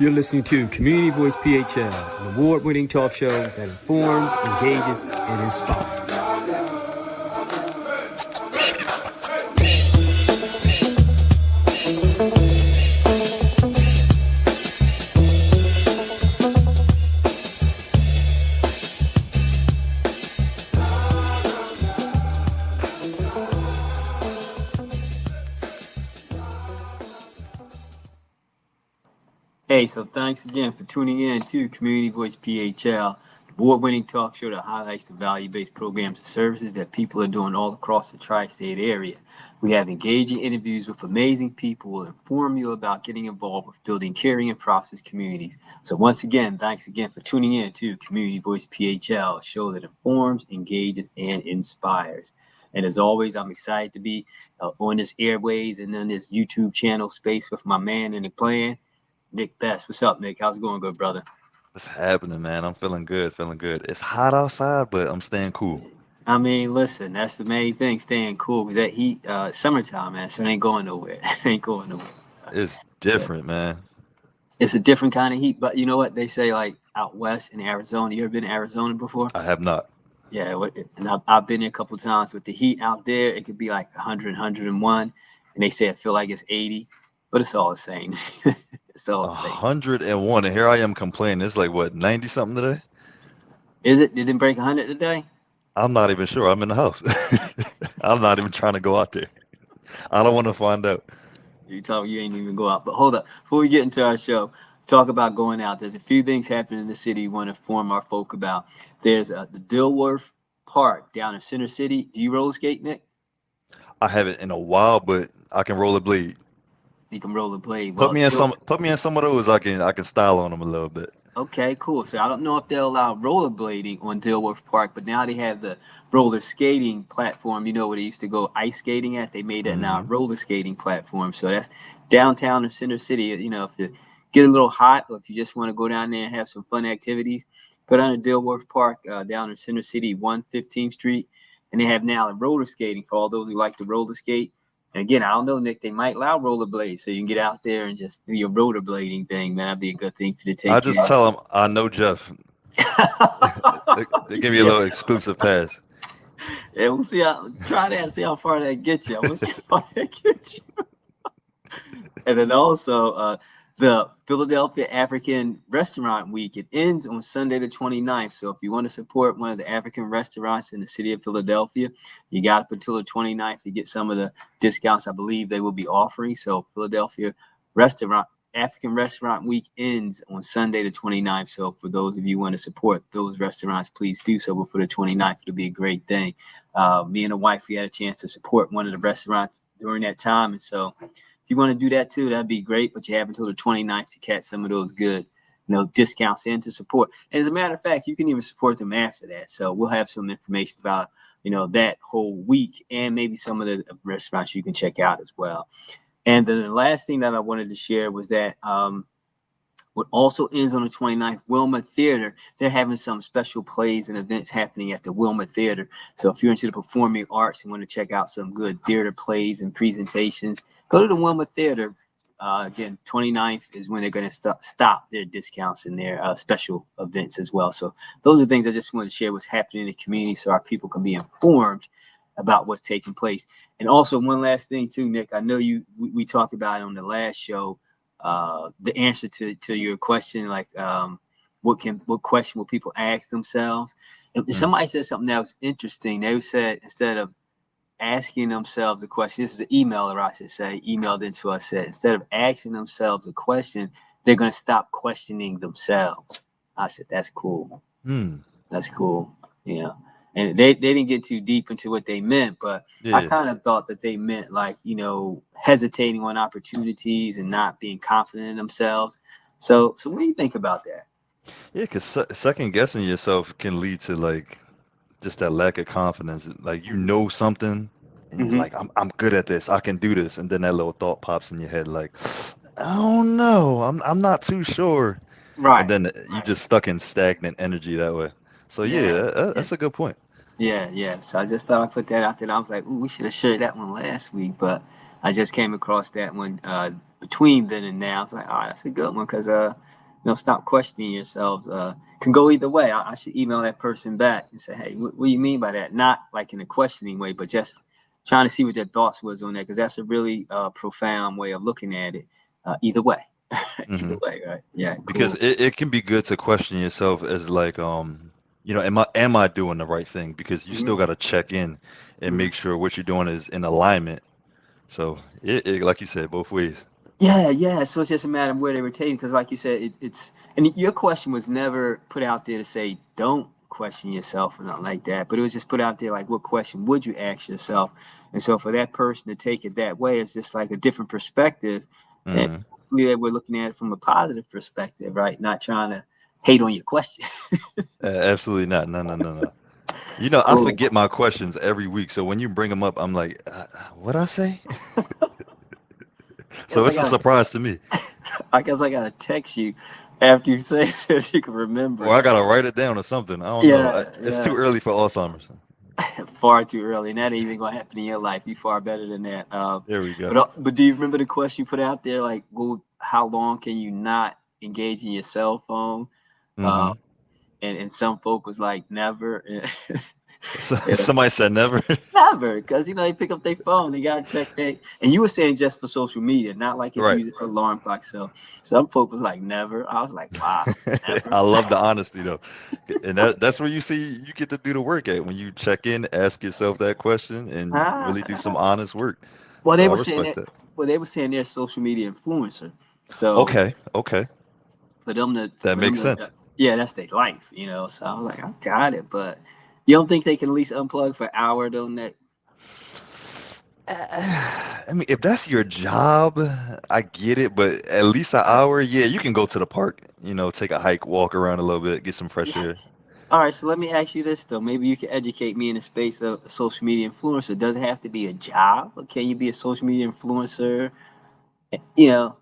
You're listening to Community Voice PHL, an award-winning talk show that informs, engages, and inspires. Hey, so thanks again for tuning in to Community Voice PHL, award-winning talk show that highlights the value-based programs and services that people are doing all across the tri-state area. We have engaging interviews with amazing people who will inform you about getting involved with building caring and prosperous communities. So once again, thanks again for tuning in to Community Voice PHL, a show that informs, engages, and inspires. And as always, I'm excited to be on this airways and on this YouTube channel space with my man in the plan, Nick Best. What's up, Nick? How's it going, good brother? What's happening, man? I'm feeling good, feeling good. It's hot outside, but I'm staying cool. I mean, listen, that's the main thing, staying cool, because that heat, summertime, man, so it ain't going nowhere. It ain't going nowhere. It's different, man. It's a different kind of heat, but you know what they say, like out west in Arizona. You ever been to Arizona before? I have not. Yeah, and I've been there a couple of times. With the heat out there, it could be like 100, 101, and they say it feel like it's 80, but it's all the same. It's all the same. 101, and here I am complaining. It's like, what, 90 something today? Is it? Did it break 100 today? I'm not even sure. I'm in the house. I'm not even trying to go out there. I don't want to find out. You ain't even go out. But hold up. Before we get into our show, talk about going out. There's a few things happening in the city we want to inform our folk about. There's the Dilworth Park down in Center City. Do you roller skate, Nick? I haven't in a while, but I can rollerblade. You can rollerblade. Put me in some of those. I can style on them a little bit. Okay, cool. So I don't know if they'll allow rollerblading on Dilworth Park, but now they have the roller skating platform. You know where they used to go ice skating at? They made that now a roller skating platform. So that's downtown in Center City. You know, if you get a little hot, or if you just want to go down there and have some fun activities, go down to Dilworth Park down in Center City, 115th Street. And they have now roller skating for all those who like to roller skate. And again, I don't know, Nick, they might allow rollerblades, so you can get out there and just do your rollerblading thing, man. That'd be a good thing for you to take. I just tell them I know Jeff. they give you a little exclusive pass. Yeah, we'll see try that and see how far that gets you. We'll see how far that gets you. And then also the Philadelphia African Restaurant Week. It ends on Sunday the 29th. So if you want to support one of the African restaurants in the city of Philadelphia, you got up until the 29th to get some of the discounts I believe they will be offering. So Philadelphia African Restaurant Week ends on Sunday the 29th. So for those of you who want to support those restaurants, please do so before the 29th. It'll be a great thing. Me and the wife, we had a chance to support one of the restaurants during that time. And so if you want to do that too, that'd be great. But you have until the 29th to catch some of those good, discounts in to support. And as a matter of fact, you can even support them after that. So we'll have some information about, that whole week and maybe some of the restaurants you can check out as well. And then the last thing that I wanted to share was that what also ends on the 29th, Wilma Theater, they're having some special plays and events happening at the Wilma Theater. So if you're into the performing arts and want to check out some good theater plays and presentations, go to the Wilma Theater. Again, 29th is when they're going to stop their discounts and their special events as well. So those are things I just wanted to share what's happening in the community so our people can be informed about what's taking place. And also one last thing too, Nick, I know we talked about it on the last show, the answer to your question, like what question will people ask themselves? And somebody said something that was interesting. They said instead of asking themselves a question, this is an emailer, I should say, emailed into us, said instead of asking themselves a question, they're going to stop questioning themselves. I said, that's cool. That's cool. And they didn't get too deep into what they meant, but yeah. I kind of thought that they meant like, hesitating on opportunities and not being confident in themselves. So what do you think about that? Yeah, because second guessing yourself can lead to like just that lack of confidence. Like something and you're like, I'm good at this, I can do this. And then that little thought pops in your head like, I don't know, I'm not too sure. Right. And then you just stuck in stagnant energy that way. So that's a good point. Yeah. So I just thought I'd put that out there. I was like, ooh, we should have shared that one last week, but I just came across that one between then and now. I was like, oh, that's a good one because stop questioning yourselves. Can go either way. I should email that person back and say, hey, what do you mean by that? Not like in a questioning way, but just trying to see what their thoughts was on that, because that's a really profound way of looking at it. Either way. Hmm. Either way, right? Yeah, Because cool. it can be good to question yourself as like, am I doing the right thing? Because you Hmm. still got to check in and Hmm. make sure what you're doing is in alignment. So it like you said, both ways. Yeah, yeah. So it's just a matter of where they were taken, because, like you said, it's and your question was never put out there to say don't question yourself or nothing like that, but it was just put out there like, what question would you ask yourself? And so for that person to take it that way, it's just like a different perspective, and Hmm. hopefully that we're looking at it from a positive perspective, right? Not trying to hate on your question. Absolutely not. No, no, no, no. I Cool. forget my questions every week. So when you bring them up, I'm like, what I say? So Guess I it's a got. surprise to me. I guess I gotta text you after you say it so you can remember. Or I gotta write it down or something. I don't know. Yeah, It's too yeah. early for Alzheimer's. Far too early, and that ain't even gonna happen in your life. You far better than that. There we go. But do you remember the question you put out there? Like, how long can you not engage in your cell phone? Uh, Hmm. and some folk was like, never. So, You know, somebody said never. never, because they pick up their phone, they gotta check that. And you were saying just for social media, not like if you Right. use it for alarm clock. So some folk was like, never. I was like, wow, never. I love the honesty though. And that's where you see you get to do the work at when you check in, ask yourself that question, and really do some Ah. honest work. Well, So they I were saying respect that. that. Well, they were saying they're a social media influencer. So Okay, okay. for them to, That makes sense. yeah, that's their life. So I was like, I got it, but you don't think they can at least unplug for an hour though? That I mean, if that's your job, I get it, but at least an hour, yeah, you can go to the park, take a hike, walk around a little bit, get some fresh yeah. air. All right, so let me ask you this though. Maybe you can educate me in the space of a social media influencer. Does it have to be a job, or can you be a social media influencer? You know,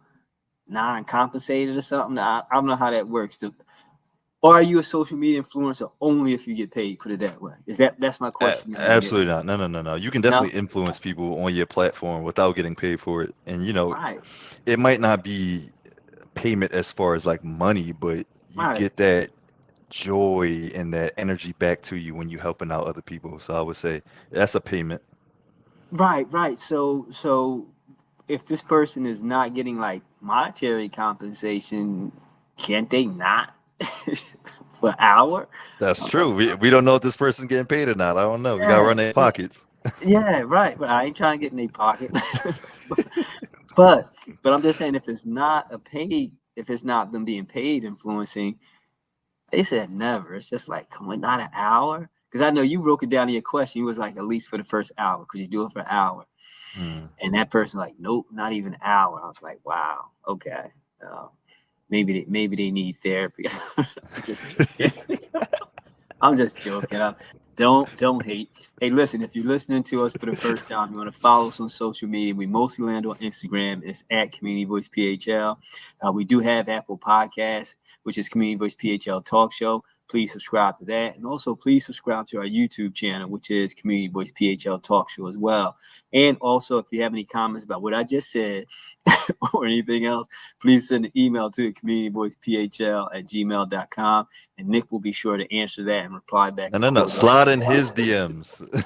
non-compensated or something? I don't know how that works. Or are you a social media influencer only if you get paid? Put it that way. That's my question that I'm getting Absolutely at. not. No, no, no, no. You can No, definitely influence people on your platform without getting paid for it. And, right, it might not be payment as far as like money, but you right, get that joy and that energy back to you when you're helping out other people. So I would say that's a payment. right. So if this person is not getting like monetary compensation, can't they not for an hour? That's Uh, true. We don't know if this person's getting paid or not. I don't know. We gotta yeah, run their yeah, pockets. yeah, right. But I ain't trying to get in their pocket. but but I'm just saying, if it's not them being paid influencing, they said never. It's just like, come on, not an hour. Because I know you broke it down in your question. You was like, at least for the first hour. Could you do it for an hour? Hmm. And that person like, nope, not even an hour. I was like, wow, okay. Uh, maybe they need therapy. I'm just joking. I'm just joking. Don't hate. Hey, listen, if you're listening to us for the first time, you want to follow us on social media. We mostly land on Instagram. It's at Community Voice PHL. We do have Apple Podcasts, which is Community Voice PHL Talk Show. Please subscribe to that. And also please subscribe to our YouTube channel, which is Community Voice PHL Talk Show as well. And also, if you have any comments about what I just said or anything else, please send an email to communityvoicephl@gmail.com, and Nick will be sure to answer that and reply back No, no, no. accordingly. Slide in his DMs.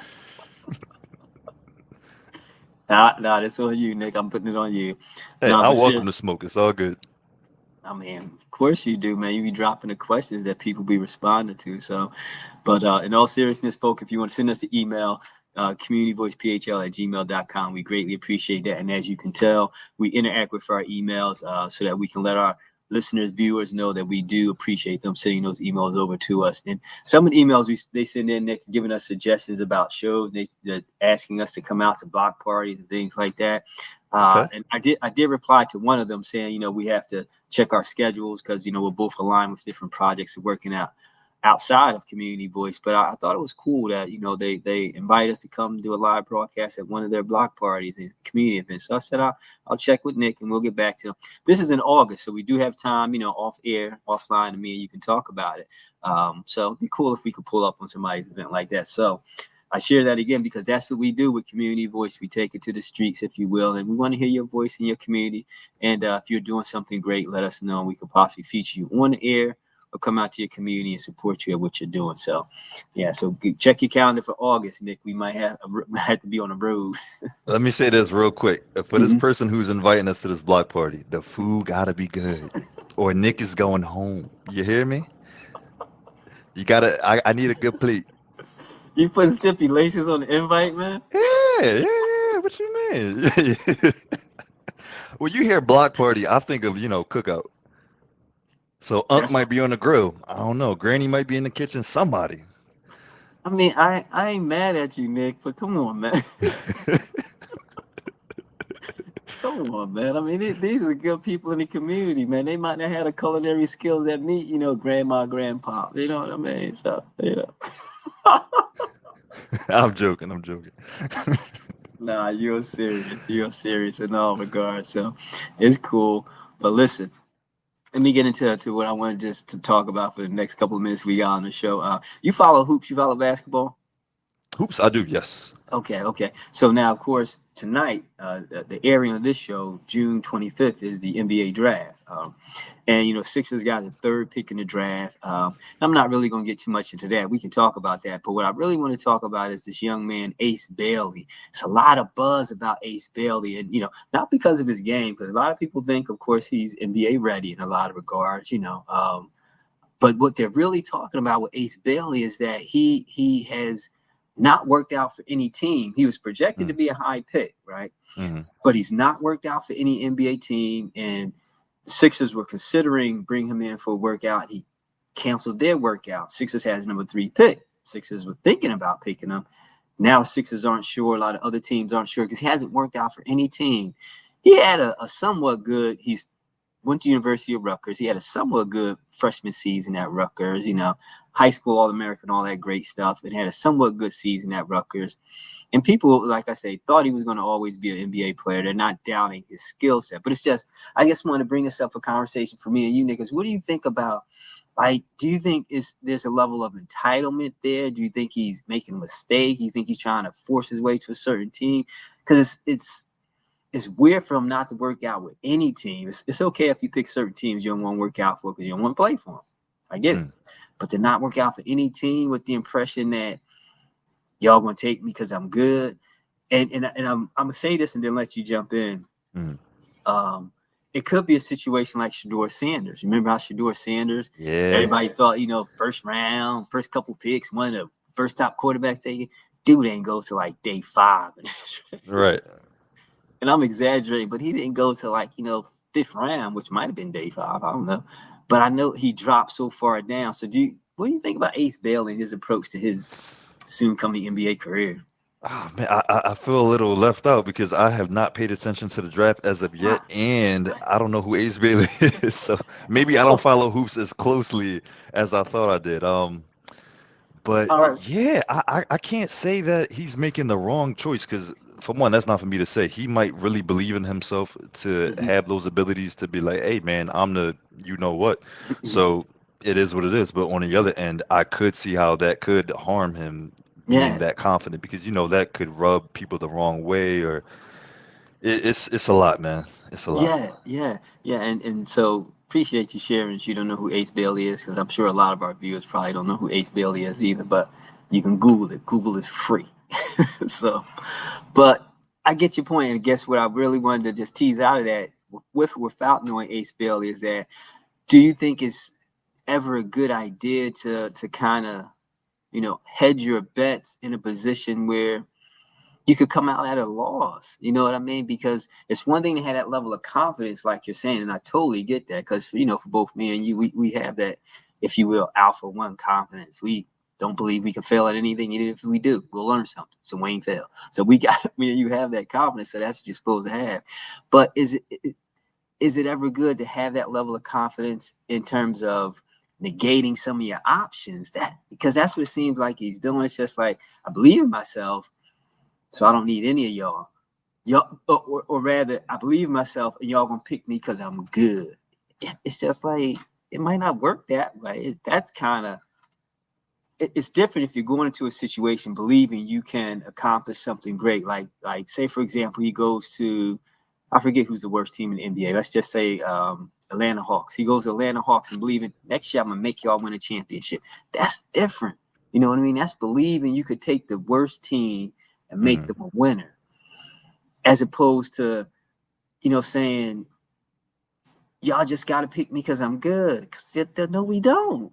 Nah, that's on you, Nick. I'm putting it on you. Hey, No, I but welcome seriously, the smoke. It's all good. I mean, of course you do, man. You be dropping the questions that people be responding to. So, but in all seriousness, folks, if you want to send us an email, communityvoicephl@gmail.com, we greatly appreciate that. And as you can tell, we interact with our emails so that we can let our listeners, viewers know that we do appreciate them sending those emails over to us. And some of the emails they send in, they're giving us suggestions about shows. They're asking us to come out to block parties and things like that. Okay. And I did reply to one of them saying, we have to check our schedules because we're both aligned with different projects and working out outside of Community Voice. But I thought it was cool that they invite us to come do a live broadcast at one of their block parties and community events. So I said I'll check with Nick and we'll get back to him. This is in August, so we do have time, off air, offline to me, and you can talk about it. So it'd be cool if we could pull up on somebody's event like that. So I share that again because that's what we do with Community Voice. We take it to the streets, if you will, and we want to hear your voice in your community. And if you're doing something great, let us know. We could possibly feature you on the air or come out to your community and support you at what you're doing. So, yeah, so check your calendar for August, Nick. We might have to be on the road. Let me say this real quick. For this Mhm. person who's inviting us to this block party, the food gotta be good, or Nick is going home. You hear me? You gotta. I need a good plate. You put stipulations on the invite, man? Yeah. What you mean? When you hear block party, I think of cookout. So Unc That's might be on the grill. I don't know. Granny might be in the kitchen. Somebody. I mean, I ain't mad at you, Nick, but come on, man. Come on, man. I mean, these are good people in the community, man. They might not have the culinary skills that meet, grandma, grandpa. You know what I mean? So, I'm joking. I'm joking. Nah, you're serious. You're serious in all regards. So it's cool. But listen, let me get into what I wanted just to talk about for the next couple of minutes we got on the show. You follow hoops, you follow basketball? Oops, I do. Yes. Okay. So now, of course, tonight, the airing of this show, June 25th, is the NBA draft. And Sixers got the third pick in the draft. I'm not really going to get too much into that. We can talk about that. But what I really want to talk about is this young man, Ace Bailey. It's a lot of buzz about Ace Bailey. And, not because of his game, because a lot of people think, of course, he's NBA ready in a lot of regards, But what they're really talking about with Ace Bailey is that he has not worked out for any team. He was projected to be a high pick, right? Mm-hmm. But he's not worked out for any NBA team. And the Sixers were considering bringing him in for a workout. He canceled their workout. Sixers has number 3 pick. Sixers was thinking about picking him. Now Sixers aren't sure. A lot of other teams aren't sure because he hasn't worked out for any team. He had a somewhat good, he's went to University of Rutgers. He had a somewhat good freshman season at Rutgers, high school All-American, all that great stuff, and had a somewhat good season at Rutgers. And people, like I say, thought he was going to always be an NBA player. They're not doubting his skill set. But it's just, I just want to bring this up for conversation for me and you niggas. What do you think about, do you think there's a level of entitlement there? Do you think he's making a mistake? Do you think he's trying to force his way to a certain team? Because it's weird for him not to work out with any team. It's okay if you pick certain teams you don't want to work out for because you don't want to play for them. I get it. But to not work out for any team with the impression that y'all going to take me because I'm good. And I'm going to say this and then let you jump in. It could be a situation like Shedeur Sanders. Remember how Shedeur Sanders, everybody thought, first round, first couple picks, one of the first top quarterbacks taken. Dude ain't go to like day 5. Right. And I'm exaggerating, but he didn't go to 5th round, which might have been day 5. I don't know. But I know he dropped so far down. So what do you think about Ace Bailey and his approach to his soon coming NBA career? Oh, man, I feel a little left out because I have not paid attention to the draft as of yet, and I don't know who Ace Bailey is. So maybe I don't follow hoops as closely as I thought I did. But yeah, I can't say that he's making the wrong choice because for one, that's not for me to say. He might really believe in himself to have those abilities to be like, hey man, I'm the you know what. So it is what it is. But on the other end, I could see how that could harm him being that confident because that could rub people the wrong way or it's a lot, man. It's a lot. Yeah. And so appreciate you sharing that you don't know who Ace Bailey is because I'm sure a lot of our viewers probably don't know who Ace Bailey is either, but you can Google it. Google is free. So, but I get your point, and guess what I really wanted to just tease out of that without knowing Ace Bailey is that do you think it's ever a good idea to kind of, hedge your bets in a position where you could come out at a loss, you know what I mean? Because it's one thing to have that level of confidence, like you're saying, and I totally get that. Because for both me and you, we have that, if you will, alpha 1 confidence. We don't believe we can fail at anything, even if we do, we'll learn something. So we ain't fail. So me and you have that confidence, so that's what you're supposed to have. But is it ever good to have that level of confidence in terms of negating some of your options? Because that's what it seems like he's doing. It's just like, I believe in myself, so I don't need any of y'all. Or rather, I believe in myself, and y'all gonna pick me because I'm good. It's just like it might not work that way. That's kind of it's different if you're going into a situation believing you can accomplish something great. Like say, for example, he goes to, I forget who's the worst team in the NBA. Let's just say Atlanta Hawks. He goes to Atlanta Hawks and believing next year I'm going to make y'all win a championship. That's different. You know what I mean? That's believing you could take the worst team and make them a winner, as opposed to, saying, y'all just got to pick me because I'm good. No, we don't.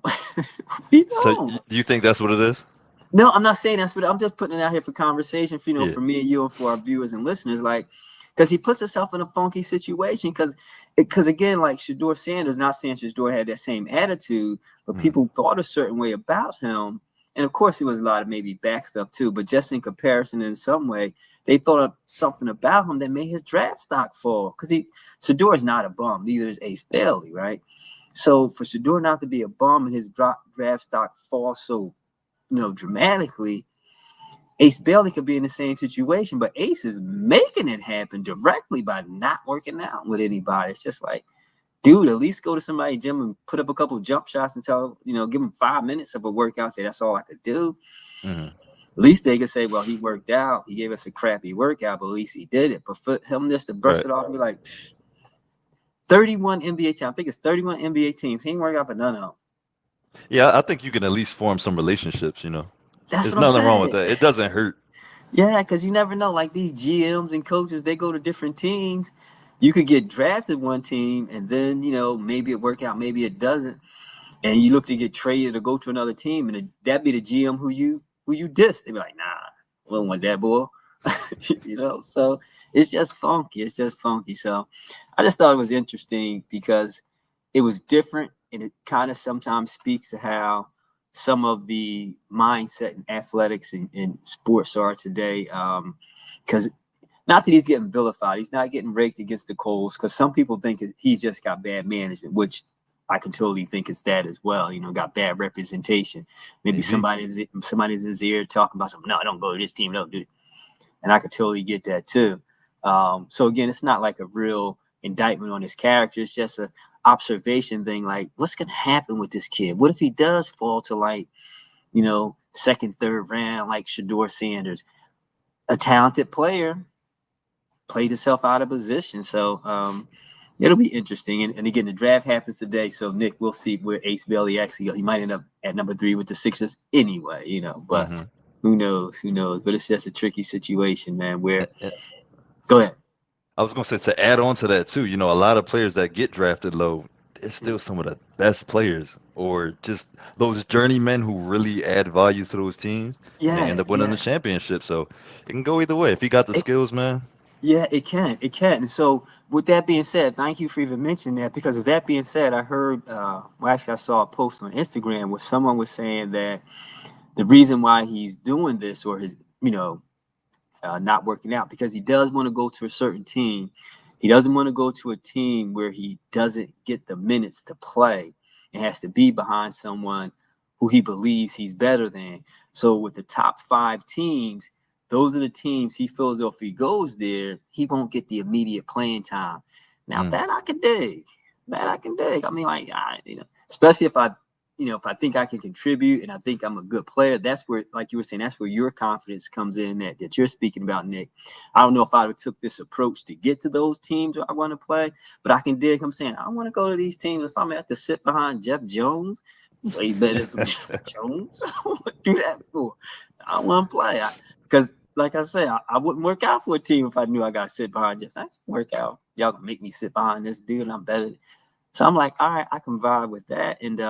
We So don't. do you think that's what it is? No, I'm not saying that's what I'm just putting it out here for conversation, for, Yeah. for me and you and for our viewers and listeners, like, because he puts himself in a funky situation because again, like Shedeur Sanders, not saying Shedeur had that same attitude, but people thought a certain way about him. And of course, it was a lot of maybe back stuff too, but just in comparison, in some way, they thought of something about him that made his draft stock fall. Because Shedeur is not a bum, neither is Ace Bailey, right? So for Shedeur not to be a bum and his draft stock fall so dramatically, Ace Bailey could be in the same situation, but Ace is making it happen directly by not working out with anybody. It's just like, dude, at least go to somebody's gym and put up a couple of jump shots and give him 5 minutes of a workout. Say, that's all I could do. At least they could say, well, he worked out. He gave us a crappy workout, but at least he did it. But for him just to brush it off and be like, 31 NBA teams. I think it's 31 NBA teams. He ain't work out for none of them. Yeah, I think you can at least form some relationships, That's There's what I'm nothing wrong with saying. that. It doesn't hurt. Yeah, because you never know. Like these GMs and coaches, they go to different teams. You could get drafted one team, and then maybe it work out, maybe it doesn't, and you look to get traded or go to another team, and that be the GM who you dissed. They be like, nah, we don't want that boy. So it's just funky. It's just funky. So I just thought it was interesting because it was different, and it kind of sometimes speaks to how some of the mindset in athletics and sports are today. Because not that he's getting vilified, he's not getting raked against the coals. Because some people think he's just got bad management, which I can totally think it's that as well. Got bad representation. Maybe somebody's in his ear talking about something. No, I don't go to this team. Don't do it. And I could totally get that too. So again, it's not like a real indictment on his character. It's just a observation thing. Like, what's going to happen with this kid? What if he does fall to second, third round, like Shedeur Sanders, a talented player, played himself out of position. So it'll be interesting. And again, the draft happens today. So Nick, we'll see where Ace Bailey actually goes. He might end up at number 3 with the Sixers anyway, but who knows? But it's just a tricky situation, man, where go ahead. I was going to say, to add on to that too, a lot of players that get drafted low, they're still some of the best players, or just those journeymen who really add value to those teams, and they end up winning the championship. So it can go either way. If he got the skills, man. Yeah, it can. And so with that being said, thank you for even mentioning that, because with that being said, I heard, actually I saw a post on Instagram where someone was saying that the reason why he's doing this, or his, not working out, because he does want to go to a certain team. He doesn't want to go to a team where he doesn't get the minutes to play and has to be behind someone who he believes he's better than. So with the top 5 teams, those are the teams he feels if he goes there, he won't get the immediate playing time. Now that I can dig. I mean, especially if if I think I can contribute and I think I'm a good player, that's where, like you were saying, that's where your confidence comes in that you're speaking about, Nick. I don't know if I would took this approach to get to those teams where I want to play, but I can dig. I'm saying I want to go to these teams. If I'm going to have to sit behind Jeff Jones, way better than Jeff Jones. I want to do that for. I want to play. Because like I said, I wouldn't work out for a team if I knew I got to sit behind Jeff. I work out. Y'all can make me sit behind this dude and I'm better. So I'm like, all right, I can vibe with that. And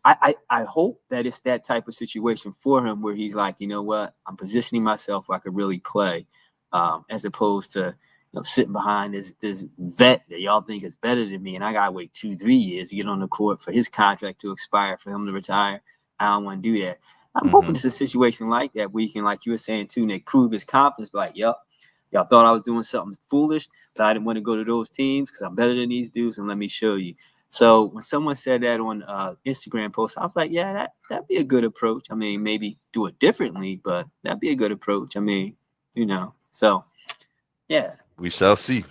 I hope that it's that type of situation for him where he's like, you know what, I'm positioning myself where I could really play, as opposed to sitting behind this vet that y'all think is better than me, and I gotta wait 2-3 years to get on the court for his contract to expire for him to retire. I don't want to do that. I'm hoping it's a situation like that where he can, like you were saying too, Nick, prove his confidence. Be like, yep, y'all thought I was doing something foolish, but I didn't want to go to those teams because I'm better than these dudes, and let me show you. So when someone said that on Instagram post, I was like, yeah, that'd be a good approach. I mean, maybe do it differently, but that'd be a good approach. I mean, so yeah. We shall see.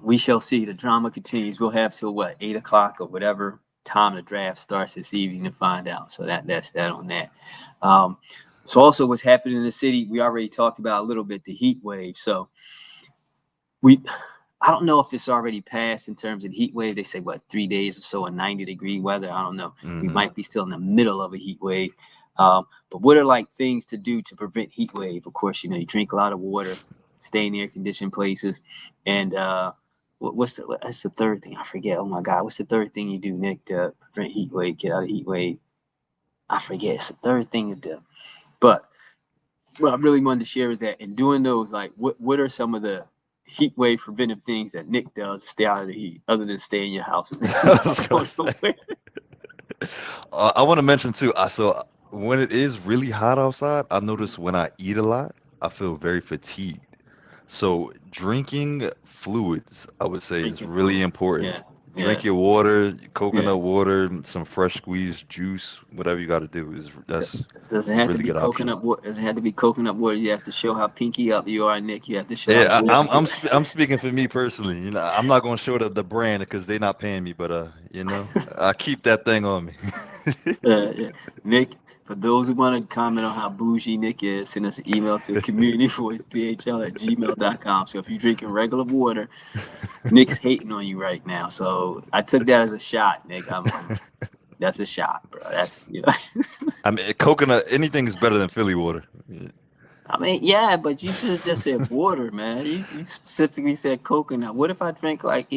We shall see. The drama continues. We'll have till 8 o'clock or whatever time the draft starts this evening to find out. So that's that on that. So also what's happening in the city, we already talked about a little bit, the heat wave. So I don't know if it's already passed in terms of the heat wave. They say, 3 days or so of 90-degree weather. I don't know. We might be still in the middle of a heat wave. But what are like things to do to prevent heat wave? Of course, you drink a lot of water, stay in air-conditioned places. And what's the third thing? I forget. Oh, my God. What's the third thing you do, Nick, to prevent heat wave, get out of heat wave? I forget. It's the third thing to do. But what I really wanted to share is that in doing those, like, what are some of the heat wave preventive things that Nick does to stay out of the heat, other than stay in your house? I want to mention too. So when it is really hot outside, I notice when I eat a lot, I feel very fatigued. So drinking fluids, I would say, is really important. Yeah. Drink your water, coconut water, some fresh squeezed juice, whatever you got to do. That's Does it have really to be good option. coconut water? Does it have to be coconut water? You have to show how pinky up you are, Nick. You have to show Yeah, how I'm speaking for me personally. I'm not gonna show the brand because they're not paying me, but I keep that thing on me. yeah. Nick, for those who want to comment on how bougie Nick is, send us an email to communityvoicephl@gmail.com. So if you're drinking regular water, Nick's hating on you right now. So I took that as a shot, Nick. That's a shot, bro. That's I mean, coconut, anything is better than Philly water. I mean, yeah, but you should have just said water, man. You specifically said coconut. What if I drink like,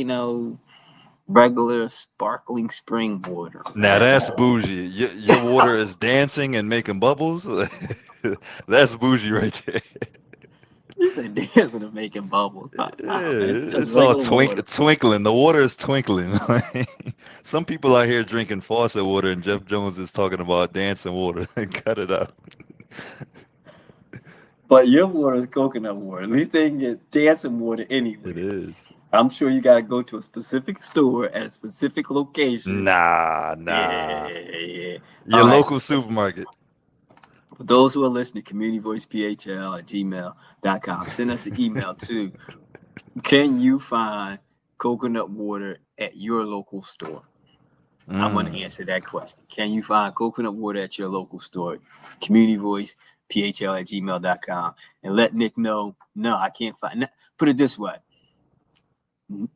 regular sparkling spring water? Now that's bougie. Your water is dancing and making bubbles. That's bougie right there. You said dancing and making bubbles. Yeah, It's just it's all regular water. twinkling. The water is twinkling. Some people out here drinking faucet water, and Jeff Jones is talking about dancing water. Cut it out. But your water is coconut water. At least they can get dancing water anywhere. It is. I'm sure you got to go to a specific store at a specific location. Nah. Yeah. Your local supermarket. For those who are listening, communityvoicephl@gmail.com. Send us an email to, can you find coconut water at your local store? I'm going to answer that question. Can you find coconut water at your local store? communityvoicephl@gmail.com. And let Nick know, no, I can't find. Put it this way.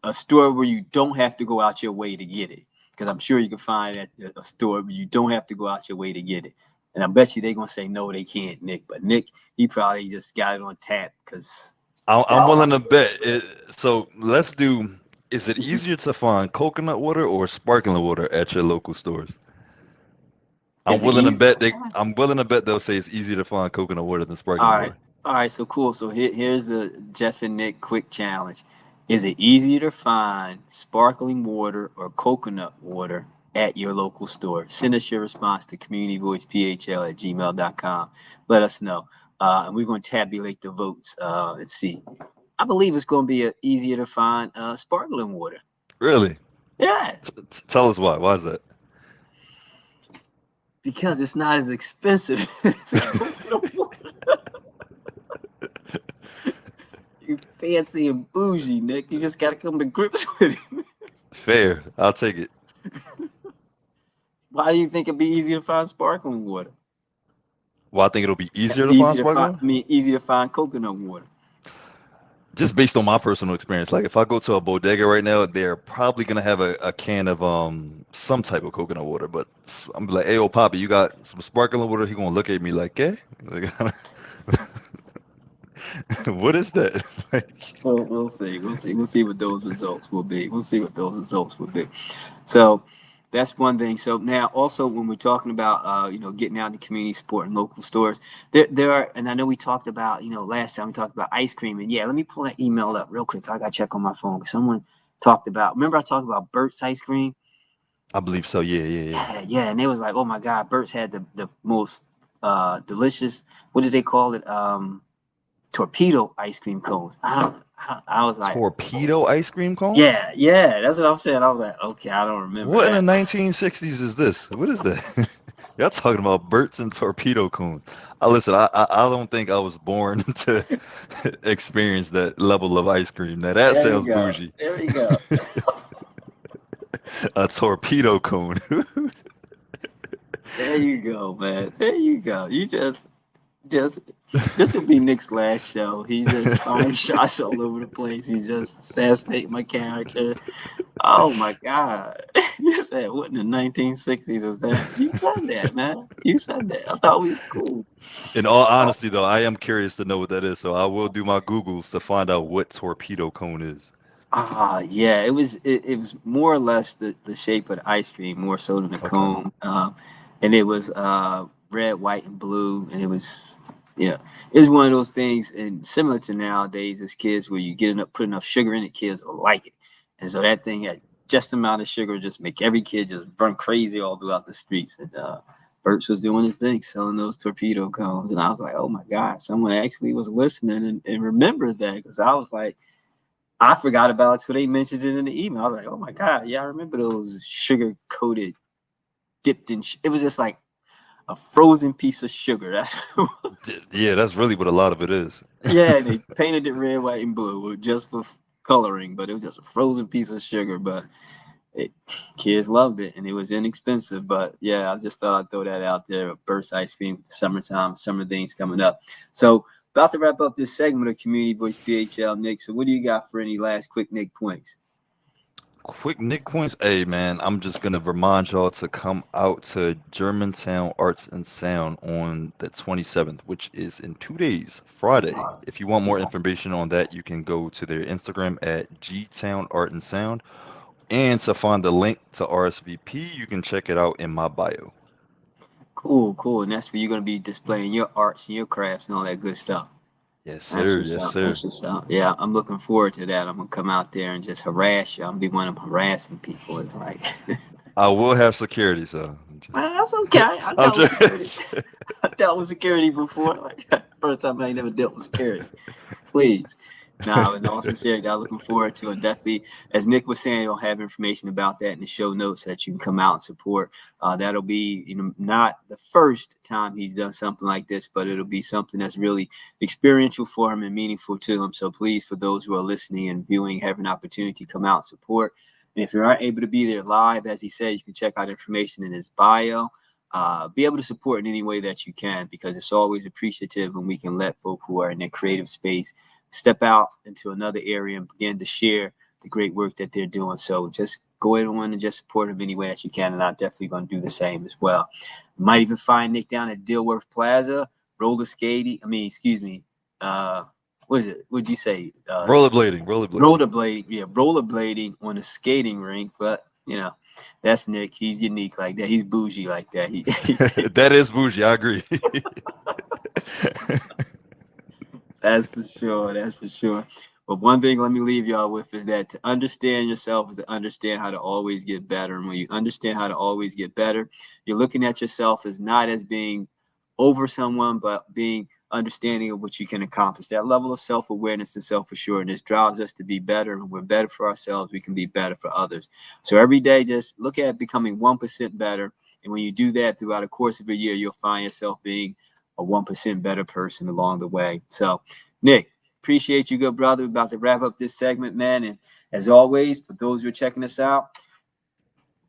A store where you don't have to go out your way to get it. Because I'm sure you can find at a store where you don't have to go out your way to get it. And I bet you they're going to say, no, they can't, Nick. But Nick, he probably just got it on tap because I'm willing to bet. So let's do, is it easier to find coconut water or sparkling water at your local stores? I'm willing to bet they'll say it's easier to find coconut water than sparkling water. All right, so cool. So here's the Jeff and Nick quick challenge. Is it easier to find sparkling water or coconut water at your local store? Send us your response to communityvoicephl@gmail.com. Let us know. And we're going to tabulate the votes. Let's see. I believe it's going to be easier to find sparkling water. Really? Yeah. Tell us why. Why is that? Because it's not as expensive as coconut water. You fancy and bougie, Nick. You just got to come to grips with it. Fair. I'll take it. Why do you think it'd be easy to find sparkling water? Well, I think it'll be easier to find sparkling water? Easy to find coconut water. Just based on my personal experience. Like if I go to a bodega right now, they're probably gonna have a can of some type of coconut water. But I'm like, hey, old Poppy, you got some sparkling water? He gonna look at me like, eh? What is that? We'll see. We'll see what those results will be. So that's one thing. So now also when we're talking about getting out in the community, supporting local stores, there are, and I know we talked about, last time we talked about ice cream. And yeah, let me pull that email up real quick. I gotta check on my phone. Someone talked about, remember I talked about Burt's ice cream? I believe so. Yeah. Yeah. And it was like, oh my God, Burt's had the most delicious, what did they call it? Torpedo ice cream cones. I was like, torpedo ice cream cones? Yeah, that's what I'm saying. I was like, okay, I don't remember. What in the 1960s is this? What is that? Y'all talking about Burt's and torpedo cones. Listen, I don't think I was born to experience that level of ice cream. Now that sounds bougie. There we go. A torpedo cone. There you go, man. There you go. You just this will be Nick's last show. He's just firing shots all over the place. He's just assassinating my character. Oh my God. You said what in the 1960s is that? You said that, man. You said that. I thought we was cool. In all Oh, honesty, though, I am curious to know what that is, so I will do my Googles to find out what torpedo cone is. yeah, it was more or less the shape of the ice cream, more so than the Okay. cone. And it was red, white, and blue, and it was yeah, it's one of those things, and similar to nowadays as kids, where you get enough, put enough sugar in it, kids will like it, and so that thing had just the amount of sugar, just make every kid just run crazy all throughout the streets. And Burks was doing his thing, selling those torpedo cones, and I was like, oh my God, someone actually was listening and remembered that, because I was like. I forgot about it, so they mentioned it in the email. I was like, "Oh my God, yeah, I remember those sugar coated, dipped in." It was just like a frozen piece of sugar. That's Yeah, that's really what a lot of it is. yeah. And they painted it red, white, and blue just for coloring, but it was just a frozen piece of sugar. But it, kids loved it, and it was inexpensive. But yeah, I just thought I'd throw that out there. Burst ice cream, summertime, summer things coming up. So about to wrap up this segment of Community Voice PHL, Nick. So what do you got for any last quick Nick points? Quick Nick points. Hey man, I'm just gonna remind y'all to come out to Germantown Arts and Sound on the 27th, which is in 2 days, Friday. If you want more information on that, you can go to their Instagram at Gtown Art and Sound. And to find the link to RSVP, you can check it out in my bio. Cool, cool. And that's where you're gonna be displaying your arts and your crafts and all that good stuff. Yes, That's sir. what's Yes, up. sir. That's what's up. Yeah, I'm looking forward to that. I'm gonna come out there and just harass you. I'm gonna be one of them harassing people. It's like I will have security, so that's okay. I I'm dealt with just, security. I dealt with security before. Like first time I ain't never dealt with security. Please. Now, in all sincerity, I'm looking forward to it. Definitely, as Nick was saying, you'll have information about that in the show notes that you can come out and support. That'll be, not the first time he's done something like this, but it'll be something that's really experiential for him and meaningful to him. So please, for those who are listening and viewing, have an opportunity to come out and support. And if you aren't able to be there live, as he said, you can check out information in his bio. Be able to support in any way that you can, because it's always appreciative when we can let folk who are in their creative space step out into another area and begin to share the great work that they're doing. So just go ahead and just support them any way that you can, and I'm definitely going to do the same as well. You might even find Nick down at Dilworth Plaza, roller skating. What is it? What'd you say? rollerblading. Rollerblading. Yeah, rollerblading on a skating rink. But that's Nick. He's unique like that. He's bougie like that. That is bougie. I agree. That's for sure. That's for sure. But one thing let me leave y'all with is that to understand yourself is to understand how to always get better. And when you understand how to always get better, you're looking at yourself as not as being over someone, but being understanding of what you can accomplish. That level of self-awareness and self-assuredness drives us to be better. And when we're better for ourselves, we can be better for others. So every day, just look at becoming 1% better. And when you do that throughout the course of a year, you'll find yourself being a 1% better person along the way. So, Nick, appreciate you, good brother. We're about to wrap up this segment, man. And as always, for those who are checking us out,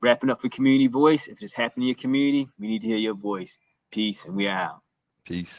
wrapping up for Community Voice. If it's happening in your community, we need to hear your voice. Peace, and we are out. Peace.